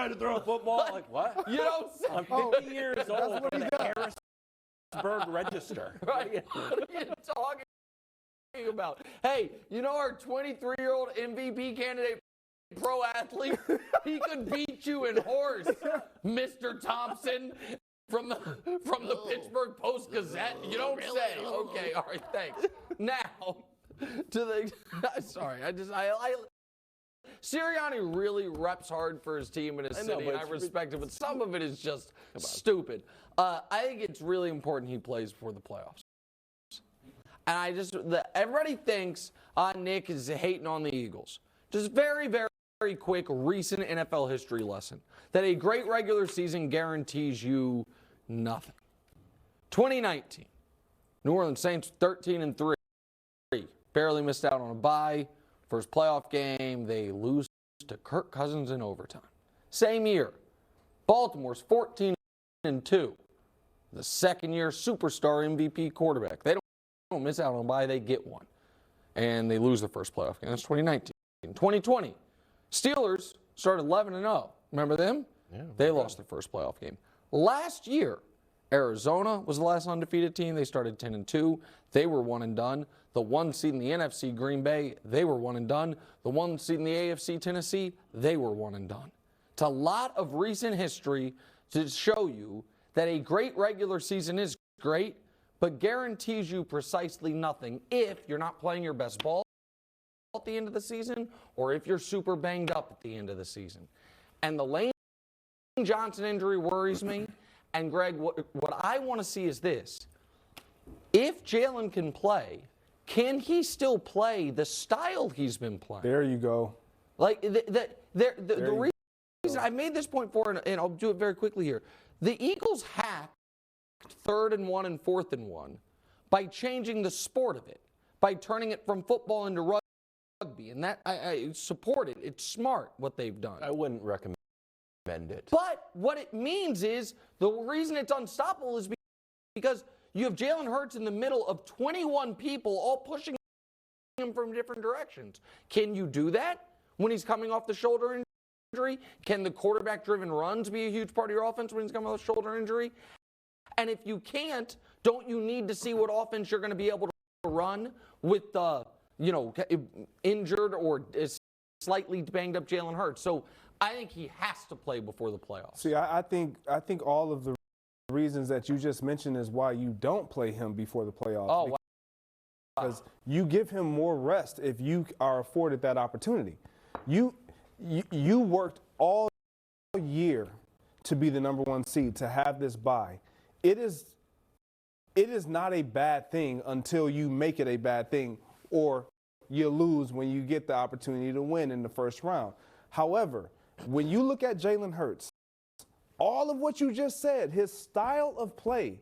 to throw a football. Like, what? You don't say. I'm 50 years old for the Harrisburg Register. Right. What are you talking about? Hey, you know our 23-year-old MVP candidate, pro athlete? He could beat you in horse, Mr. Thompson from the Pittsburgh Post-Gazette. You don't say. Okay, all right, thanks. Now, to the sorry, Sirianni really reps hard for his team and his city, and I respect it, but some of it is just stupid. I think it's really important he plays before the playoffs. And everybody thinks Nick is hating on the Eagles. Just very, very quick recent NFL history lesson that a great regular season guarantees you nothing. 2019, New Orleans Saints 13-3, barely missed out on a bye. First playoff game, they lose to Kirk Cousins in overtime. Same year, Baltimore's 14-2, the second-year superstar MVP quarterback. They don't miss out on a bye, they get one. And they lose the first playoff game. That's 2019. In 2020, Steelers started 11-0. Remember them? Yeah. They lost their first playoff game. Last year, Arizona was the last undefeated team. They started 10-2. They were one and done. The one seed in the NFC, Green Bay, they were one and done. The one seed in the AFC, Tennessee, they were one and done. It's a lot of recent history to show you that a great regular season is great, but guarantees you precisely nothing if you're not playing your best ball at the end of the season or if you're super banged up at the end of the season. And the Lane Johnson injury worries me. And, Greg, what I want to see is this. If Jalen can play, can he still play the style he's been playing? There you go. Like, the reason I made this point for, and I'll do it very quickly here, the Eagles hacked 3rd and 1 and 4th and 1 by changing the sport of it, by turning it from football into rugby. And that I support it. It's smart what they've done. I wouldn't recommend it. But what it means is the reason it's unstoppable is because you have Jalen Hurts in the middle of 21 people all pushing him from different directions. Can you do that when he's coming off the shoulder injury? Can the quarterback-driven runs be a huge part of your offense when he's coming off the shoulder injury? And if you can't, don't you need to see what offense you're going to be able to run with the, injured or slightly banged up Jalen Hurts? So I think he has to play before the playoffs. See, I think all of the reasons that you just mentioned is why you don't play him before the playoffs. Oh, wow. Because you give him more rest if you are afforded that opportunity. You worked all year to be the number 1 seed, to have this bye. It is not a bad thing until you make it a bad thing or you lose when you get the opportunity to win in the first round. However, when you look at Jalen Hurts, all of what you just said, his style of play,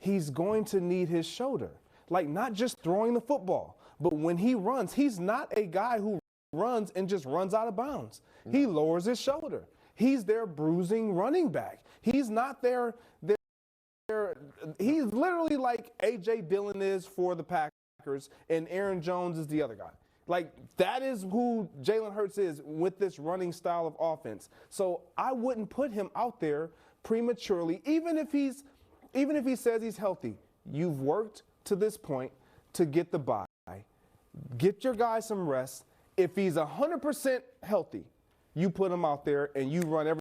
he's going to need his shoulder. Like, not just throwing the football, but when he runs, he's not a guy who runs and just runs out of bounds. No. He lowers his shoulder. He's their bruising running back. He's not their he's literally like A.J. Dillon is for the Packers and Aaron Jones is the other guy. Like, that is who Jalen Hurts is with this running style of offense. So I wouldn't put him out there prematurely, even if he says he's healthy. You've worked to this point to get the bye. Get your guy some rest. If he's 100% healthy, you put him out there and you run every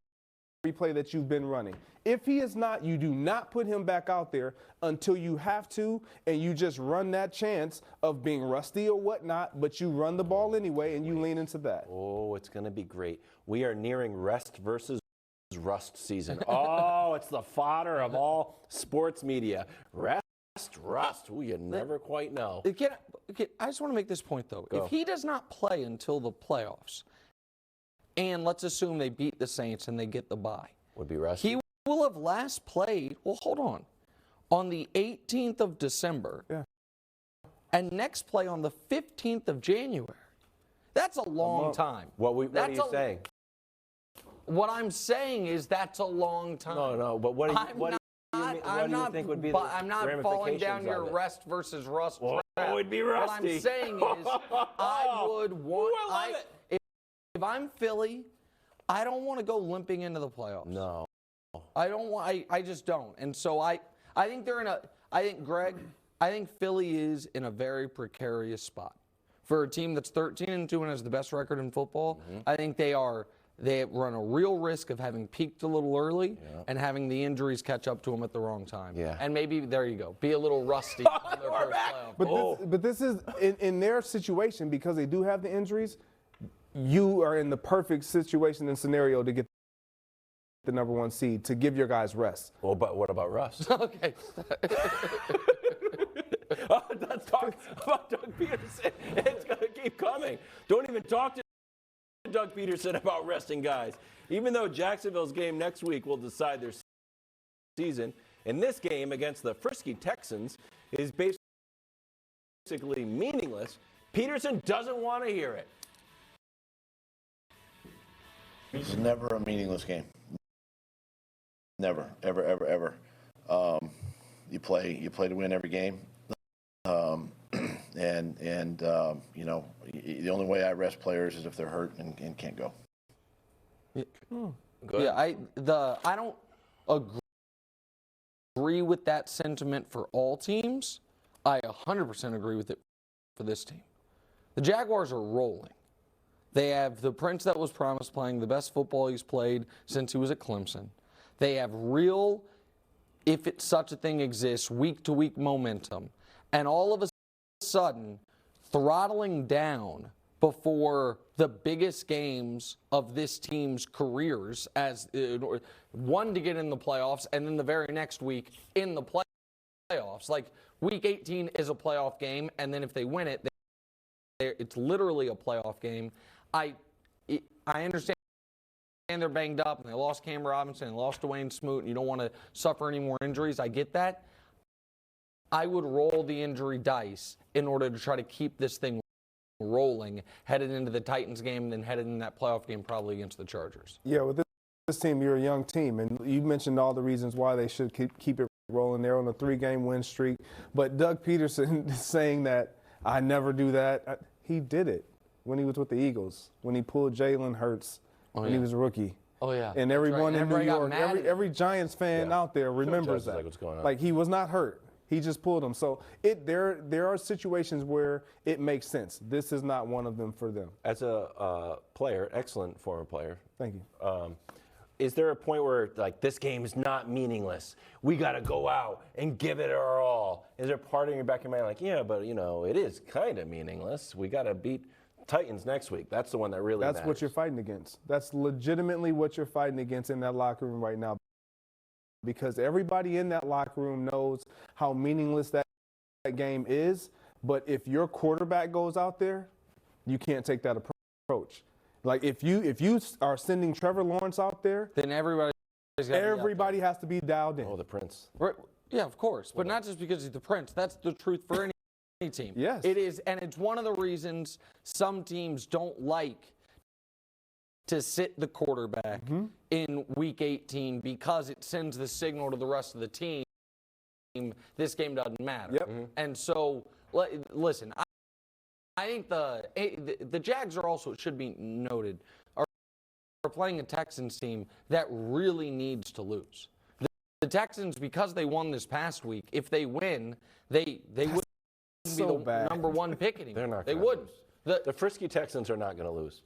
play that you've been running. If he is not, you do not put him back out there until you have to, and you just run that chance of being rusty or whatnot, but you run the ball anyway and you lean into that. Oh, it's going to be great. We are nearing rest versus rust season. Oh, it's the fodder of all sports media. Rust. Ooh, you never quite know. I just want to make this point, though. Go. If he does not play until the playoffs, and let's assume they beat the Saints and they get the bye. Would be rusty. He will have last played, well, hold on the 18th of December. Yeah. And next play on the 15th of January. That's a long time. What are you saying? What I'm saying is that's a long time. No, but what do you think would be the I'm not falling down your of it? rest versus rust. Oh, it'd be rusty. What I'm saying is I would want – I love it. If I'm Philly, I don't want to go limping into the playoffs. No. I don't want. I just don't. And so I think they're in a. I think Greg. I think Philly is in a very precarious spot for a team that's 13-2 and has the best record in football. I think they run a real risk of having peaked a little early and having the injuries catch up to them at the wrong time. Yeah. And maybe there you go, be a little rusty on their first playoff. But this is in their situation, because they do have the injuries. You are in the perfect situation and scenario to get the number 1 seed, to give your guys rest. Well, but what about Russ? Okay. Let's talk about Doug Peterson. It's going to keep coming. Don't even talk to Doug Peterson about resting guys. Even though Jacksonville's game next week will decide their season, and this game against the frisky Texans is basically meaningless, Peterson doesn't want to hear it. It's never a meaningless game. Never, ever, ever, ever. You play to win every game. You know, the only way I rest players is if they're hurt and can't go. Yeah, I don't agree with that sentiment for all teams. I 100% agree with it for this team. The Jaguars are rolling. They have the Prince that was promised playing the best football he's played since he was at Clemson. They have real, if it's such a thing exists, week-to-week momentum. And all of a sudden, throttling down before the biggest games of this team's careers, as one to get in the playoffs, and then the very next week in the playoffs. Like, week 18 is a playoff game, and then if they win it, it's literally a playoff game. I understand they're banged up, and they lost Cam Robinson, and lost Dwayne Smoot, and you don't want to suffer any more injuries. I get that. I would roll the injury dice in order to try to keep this thing rolling, headed into the Titans game, and then headed in that playoff game probably against the Chargers. Yeah, with this team, you're a young team, and you mentioned all the reasons why they should keep it rolling. They're on a 3-game win streak. But Doug Peterson is saying that I never do that. He did it when he was with the Eagles, when he pulled Jalen Hurts when he was a rookie. Oh, yeah. And everyone in New York, got mad every Giants fan out there remembers that. Like, what's going on? Like, he was not hurt. He just pulled him. So there are situations where it makes sense. This is not one of them for them. As a player, excellent former player. Thank you. Is there a point where, like, this game is not meaningless? We got to go out and give it our all. Is there a part in your back of your mind like, yeah, but, you know, it is kind of meaningless. We got to beat Titans next week. That's the one that really matters. That's what you're fighting against. That's legitimately what you're fighting against in that locker room right now. Because everybody in that locker room knows how meaningless that game is. But if your quarterback goes out there, you can't take that approach. Like, if you are sending Trevor Lawrence out there, then everybody has to be dialed in. Oh, the Prince. Right. Yeah, of course. But not just because he's the Prince. That's the truth for any team. Yes. It is, and it's one of the reasons some teams don't like to sit the quarterback in Week 18, because it sends the signal to the rest of the team, this game doesn't matter. Yep. And so, listen, I think the Jags are also, it should be noted, are playing a Texans team that really needs to lose. The Texans, because they won this past week, if they win, they would be the number 1 pick anymore. They're not. They would. The frisky Texans are not going to lose.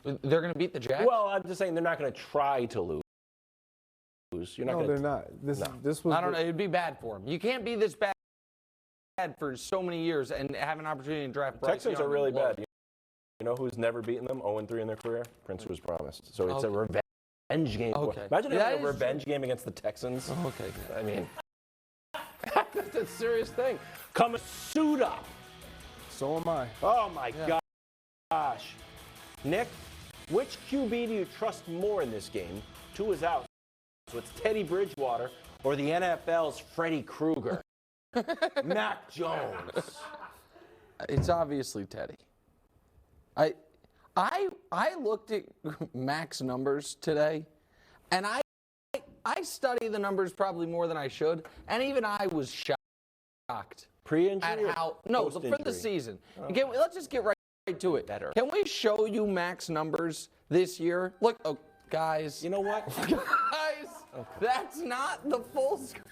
They're going to beat the Jags? Well, I'm just saying they're not going to try to lose. You're not. No, they're not. This was. I don't know. It'd be bad for them. You can't be this bad for so many years and have an opportunity to draft Bryce Texans Young are really and blow. bad. You know who's never beaten them? 0-3 in their career? Prince was promised. So it's a revenge game. Okay. Imagine having a revenge game against the Texans. Okay. I mean, that's a serious thing. Come suit up. So am I. Oh, my gosh. Nick, which QB do you trust more in this game? Two is out. So it's Teddy Bridgewater or the NFL's Freddy Krueger? Mac Jones. It's obviously Teddy. I looked at Mac's numbers today, and I study the numbers probably more than I should, and even I was shocked Pre-injury at how for the season. Okay, let's just get right to it. Better. Can we show you Mac's numbers this year? Look, guys. You know what? Guys, that's not the full screen.